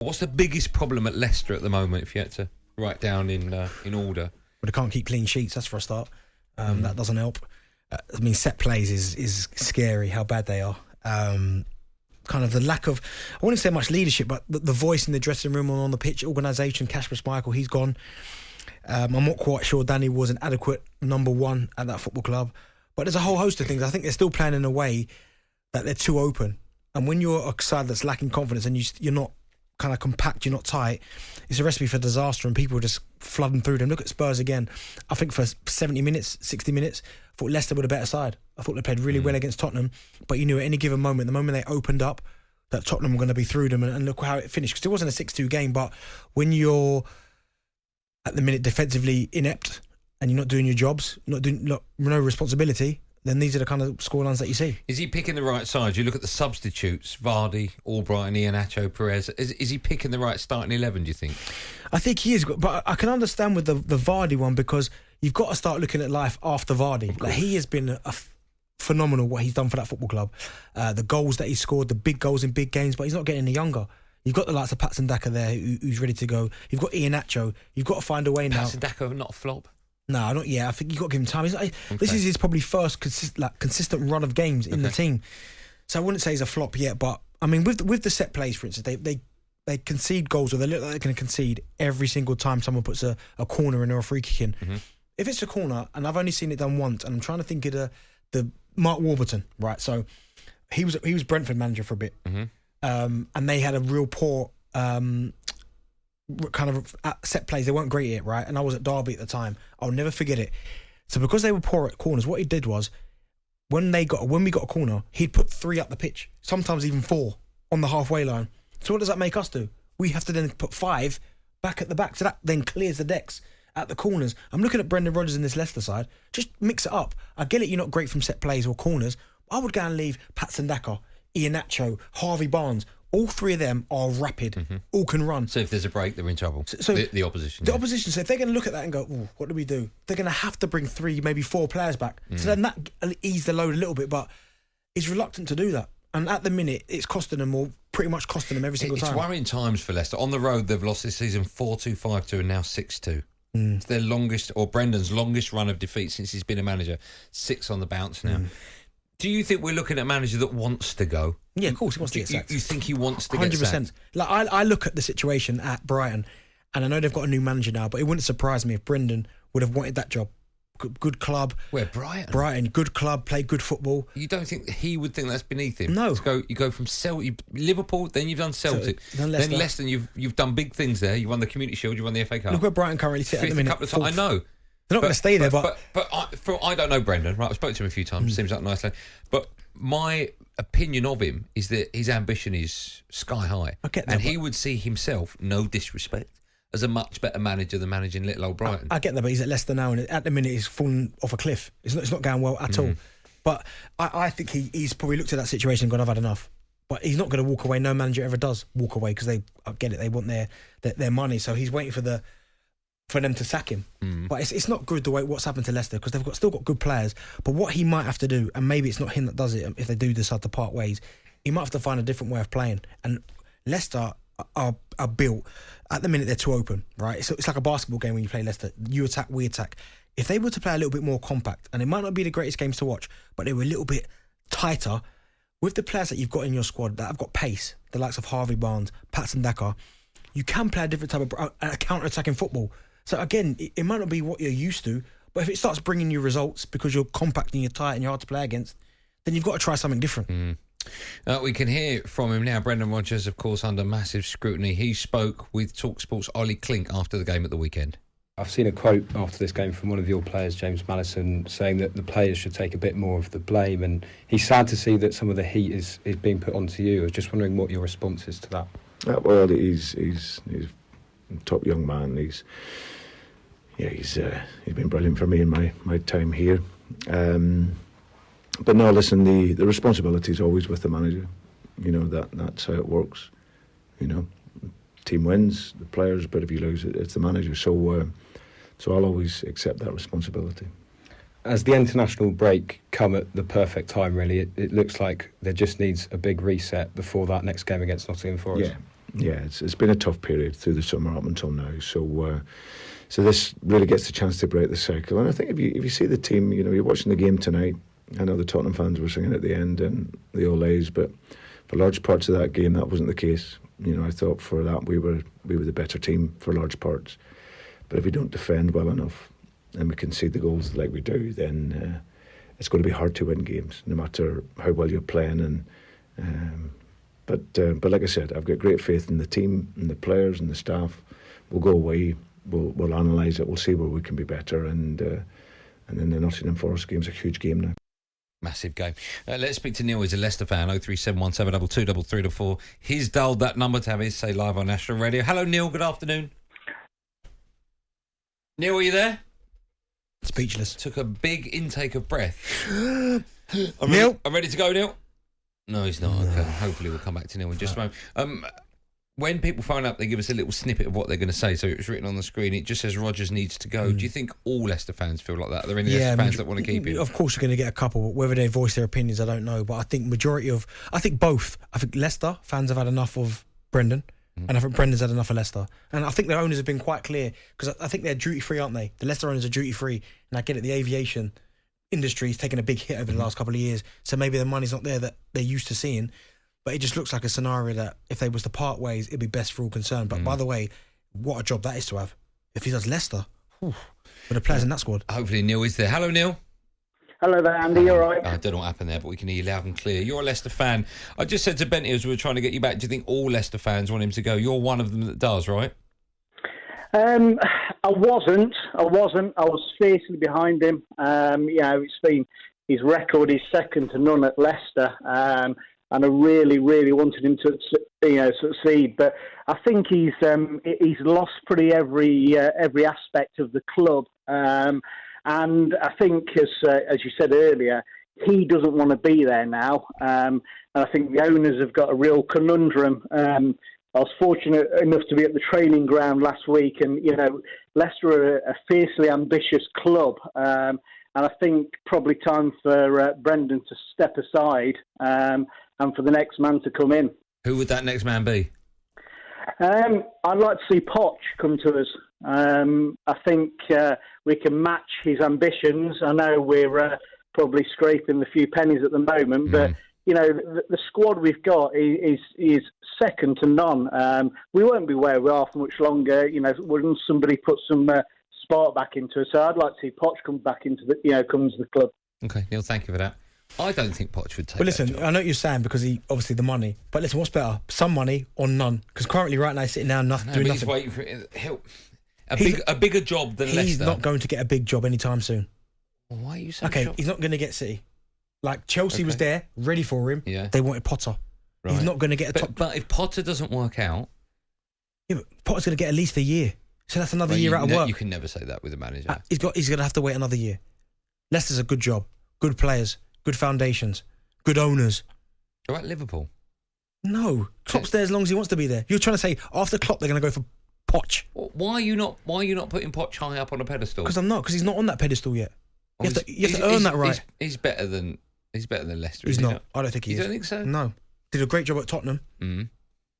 What's the biggest problem at Leicester at the moment, if you had to write down in order? Well, they can't keep clean sheets, that's for a start. That doesn't help. I mean, set plays is scary, how bad they are. Kind of the lack of, I wouldn't say much leadership, but the voice in the dressing room or on the pitch, organisation. Kasper Schmeichel, he's gone. I'm not quite sure Danny was an adequate number one at that football club. But there's a whole host of things. I think they're still playing in a way that they're too open. And when you're a side that's lacking confidence and you're not kind of compact, you're not tight, it's a recipe for disaster, and people are just flooding through them. Look at Spurs again. I think for 70 minutes, 60 minutes, I thought Leicester were the better side. I thought they played really well against Tottenham, but you knew at any given moment, the moment they opened up, that Tottenham were going to be through them, and look how it finished. Because it wasn't a 6-2 game, but when you're at the minute defensively inept and you're not doing your jobs, no responsibility, then these are the kind of scorelines that you see. Is he picking the right side? You look at the substitutes, Vardy, Albright, Iheanacho, Perez. Is he picking the right starting 11, do you think? I think he is, but I can understand with the Vardy one, because you've got to start looking at life after Vardy. Like, he has been phenomenal what he's done for that football club. The goals that he scored, the big goals in big games, but he's not getting any younger. You've got the likes of Patson Daka there who's ready to go. You've got Iheanacho. You've got to find a way now. Patson Daka not a flop? No, not yet. I think you've got to give him time. This is his probably first consistent run of games in the team. So I wouldn't say he's a flop yet, but I mean, with the set plays, for instance, they concede goals, or they look like they're going to concede every single time someone puts a corner in or a free kick in. Mm-hmm. If it's a corner, and I've only seen it done once, and I'm trying to think of the Mark Warburton, right? So he was Brentford manager for a bit, and they had a real poor kind of set plays. They weren't great at it, right? And I was at Derby at the time. I'll never forget it. So because they were poor at corners, what he did was, when we got a corner, he'd put 3 up the pitch, sometimes even 4 on the halfway line. So what does that make us do? We have to then put 5 back at the back. So that then clears the decks at the corners. I'm looking at Brendan Rodgers in this Leicester side. Just mix it up. I get it, you're not great from set plays or corners. I would go and leave Patson Daka, Iheanacho, Harvey Barnes. All 3 of them are rapid. All can run. So if there's a break, they're in trouble. So the opposition. The opposition. So if they're going to look at that and go, "Ooh, what do we do?" They're going to have to bring 3, maybe 4 players back. So then that ease the load a little bit. But he's reluctant to do that. And at the minute, it's costing them, or pretty much costing them every single time. It's worrying times for Leicester. On the road, they've lost this season 4-2, 5-2, and now 6-2. It's their longest, or Brendan's longest run of defeat since he's been a manager. 6 on the bounce now. Do you think we're looking at a manager that wants to go? Yeah, of course he wants to get sacked. You think he wants to get sacked? 100%. Like, I look at the situation at Brighton, and I know they've got a new manager now, but it wouldn't surprise me if Brendan would have wanted that job. Good club. Where, Brighton? Brighton, good club, play good football. You don't think he would think that's beneath him? No. You go from Liverpool, then you've done Celtic, then Leicester. Then Leicester, you've done big things there. You've won the Community Shield, you've won the FA Cup. Look where Brighton currently sit at the minute. Couple of times. I know. They're not going to stay there, but I don't know Brendan. Right, I've spoken to him a few times. Seems like a nice lad. But my opinion of him is that his ambition is sky high. I get that, and he would see himself, no disrespect, as a much better manager than managing little old Brighton. I get that, but he's at Leicester now, and at the minute he's fallen off a cliff. It's not going well at all. But I think he's probably looked at that situation and gone, I've had enough. But he's not going to walk away. No manager ever does walk away, because I get it, they want their money. So he's waiting for them to sack him. But it's not good the way what's happened to Leicester, because they've still got good players. But what he might have to do, and maybe it's not him that does it if they do decide to part ways, he might have to find a different way of playing. And Leicester are built, at the minute they're too open, right? It's like a basketball game when you play Leicester. You attack, we attack. If they were to play a little bit more compact, and it might not be the greatest games to watch, but they were a little bit tighter, with the players that you've got in your squad that have got pace, the likes of Harvey Barnes, Patson Daka, you can play a different type of counter-attacking football. So again, it might not be what you're used to, but if it starts bringing you results because you're compact and you're tight and you're hard to play against, then you've got to try something different. We can hear from him now. Brendan Rodgers, of course, under massive scrutiny. He spoke with talkSPORT's Ollie Klink after the game at the weekend. I've seen a quote after this game from one of your players, James Maddison, saying that the players should take a bit more of the blame, and he's sad to see that some of the heat is being put onto you. I was just wondering what your response is to that. Well, he's a top young man. He's been brilliant for me in my time here. But no, listen, the responsibility is always with the manager. You know, that's how it works. You know, team wins, the players, but if you lose, it's the manager. So I'll always accept that responsibility. As the international break come at the perfect time, really, it looks like there just needs a big reset before that next game against Nottingham Forest. Yeah, it's been a tough period through the summer up until now. So this really gets the chance to break the cycle. And I think if you see the team, you're watching the game tonight. I know the Tottenham fans were singing at the end and the Olays, but for large parts of that game, that wasn't the case. I thought for that we were the better team for large parts. But if we don't defend well enough and we concede the goals like we do, then it's going to be hard to win games, no matter how well you're playing. But like I said, I've got great faith in the team and the players and the staff. We'll go away, we'll analyse it, we'll see where we can be better, and then the Nottingham Forest game's a huge game now. Massive game. Let's speak to Neil. He's a Leicester fan. 03717223344. He's dialed that number to have his say live on National Radio. Hello, Neil. Good afternoon. Neil, are you there? Speechless. Took a big intake of breath. Neil? I'm ready to go, Neil. No, he's not. Okay. Hopefully we'll come back to Neil in just a moment. When people phone up, they give us a little snippet of what they're going to say. So it was written on the screen. It just says Rodgers needs to go. Do you think all Leicester fans feel like that? Are there any Leicester fans that want to keep him? Of course, you're going to get a couple. Whether they voice their opinions, I don't know. But I think I think both. I think Leicester fans have had enough of Brendan, and I think Brendan's had enough of Leicester. And I think their owners have been quite clear, because I think they're duty free, aren't they? The Leicester owners are duty free, and I get it. The aviation industry has taken a big hit over the last couple of years, so maybe the money's not there that they're used to seeing. But it just looks like a scenario that if they was to part ways, it'd be best for all concerned. But by the way, what a job that is to have. If he does Leicester, with the players in that squad. Hopefully Neil is there. Hello, Neil. Hello there, Andy. You all right? I don't know what happened there, but we can hear you loud and clear. You're a Leicester fan. I just said to Benty as we were trying to get you back, do you think all Leicester fans want him to go? You're one of them that does, right? I wasn't. I was fiercely behind him. It's been his record is second to none at Leicester. And I really, really wanted him to, succeed. But I think he's lost pretty every aspect of the club. And I think, as you said earlier, he doesn't want to be there now. And I think the owners have got a real conundrum. I was fortunate enough to be at the training ground last week, and Leicester are a fiercely ambitious club. And I think probably time for Brendan to step aside. And for the next man to come in. Who would that next man be? I'd like to see Poch come to us. I think we can match his ambitions. I know we're probably scraping the few pennies at the moment, but the squad we've got is second to none. We won't be where we are for much longer. Wouldn't somebody put some spark back into us? So I'd like to see Poch come back into comes to the club. Okay, Neil, thank you for that. I don't think Poch would take. But listen, I know what you're saying, because he obviously the money. But listen, what's better, some money or none? Because currently, right now, he's sitting down, doing nothing. He's waiting for a bigger job than Leicester. He's not going to get a big job anytime soon. Well, why are you so shocked? He's not going to get City. Like Chelsea was there, ready for him. Yeah. They wanted Potter. Right. He's not going to get a top. But if Potter doesn't work out, but Potter's going to get at least a year. So that's another year out of work. You can never say that with a manager. He's going to have to wait another year. Leicester's a good job, good players, good foundations. Good owners. What about Liverpool? No. Klopp's there as long as he wants to be there. You're trying to say after Klopp they're going to go for Poch. Why are you not putting Poch high up on a pedestal? Because I'm not. Because he's not on that pedestal yet. You have to earn that right. He's better than Leicester. He's not. I don't think he is. You don't think so? No. Did a great job at Tottenham.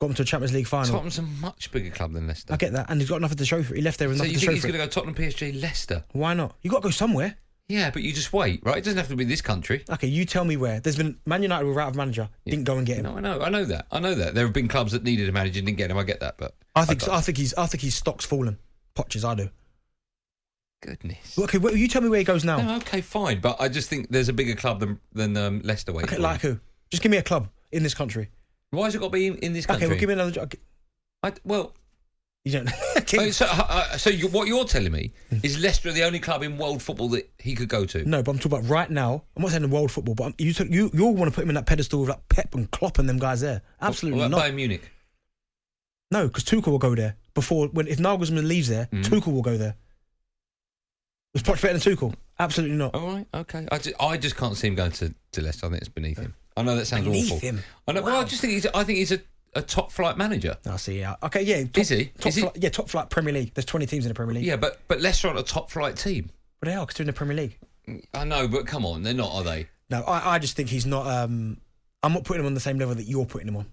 Got him to a Champions League final. Tottenham's a much bigger club than Leicester. I get that, and he's got nothing to show for it. He left there with nothing to show for it. So you think he's going to go Tottenham, PSG, Leicester? Why not? You got to go somewhere. Yeah, but you just wait, right? It doesn't have to be this country. Okay, you tell me where. There's been Man United were out of manager, didn't go and get him. No, I know that. There have been clubs that needed a manager, didn't get him. I get that, but I think his stock's fallen. Poch's, I do. Goodness. Well, okay, you tell me where he goes now. No, okay, fine, but I just think there's a bigger club than Leicester waiting. Okay, like who? Just give me a club in this country. Why has it got to be in this country? Okay, well, give me another job. You don't. What you're telling me is Leicester are the only club in world football that he could go to? No, but I'm talking about right now. I'm not saying in world football, but you all want to put him in that pedestal with like Pep and Klopp and them guys there. Absolutely not. Bayern Munich? No, because Tuchel will go there if Nagelsmann leaves there. Tuchel will go there. Was Poch better than Tuchel? Absolutely not. All right, okay. I just can't see him going to Leicester. I think it's beneath him. I know that sounds beneath awful. Him. I know. Wow. Well, I think he's a top flight manager. I see. Yeah. Okay. Yeah. Is he? Top flight Premier League. There's 20 teams in the Premier League. Yeah, but Leicester aren't a top flight team. But they are, because they're in the Premier League. I know, but come on, they're not, are they? No, I just think he's not. I'm not putting him on the same level that you're putting him on.